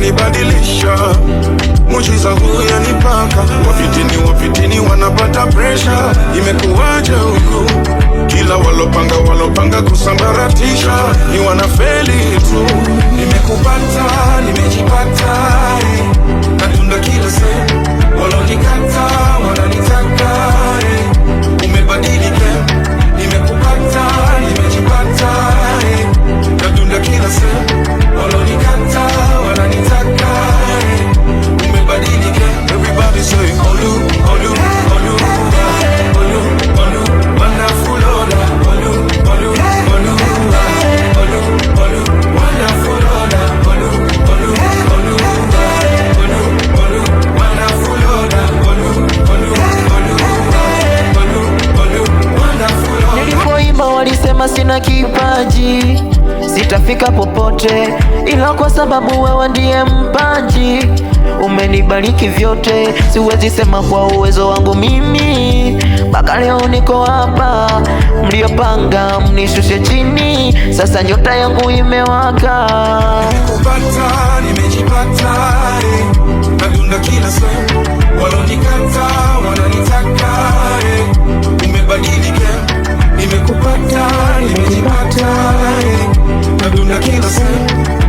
umenibadilisha, muujiza huu yanipaka. Wafitini wanapata pressure, imekuwaje huku? Kila walopanga kusambaratisha ni wanafeli tu. Nimekupata, nimejipata, natunda kila sehemu. Walonikata, wananitaka, umebadilika. Nimekupata, nimejipata, natunda kila sehemu. Walonikata, wananitaka, umebadilika. Everybody say Olu, Olu, Olu, Olu, Olu, wonderful Lord. Olu, Olu, Olu, Olu, Olu, wonderful Lord. Olu, Olu, Olu, Olu, Olu, wonderful Lord. Olu, Olu, Olu, Olu, Olu, wonderful Lord. Nilipoimba walisema sina kipaji, sitafika popote, ila kwa sababu wewe ndiye mpaji. Umenibariki vyote, siwezi sema kwa uwezo wangu mimi, mpaka leo niko hapa. Mliopanga mnishushe chini, sasa nyota yangu imewaka. Nimekupata, nimejipata, natunda kila sehemu. Walonikata, wananitaka, umebadilika. Nimekupata, nimejipata, natunda kila sehemu.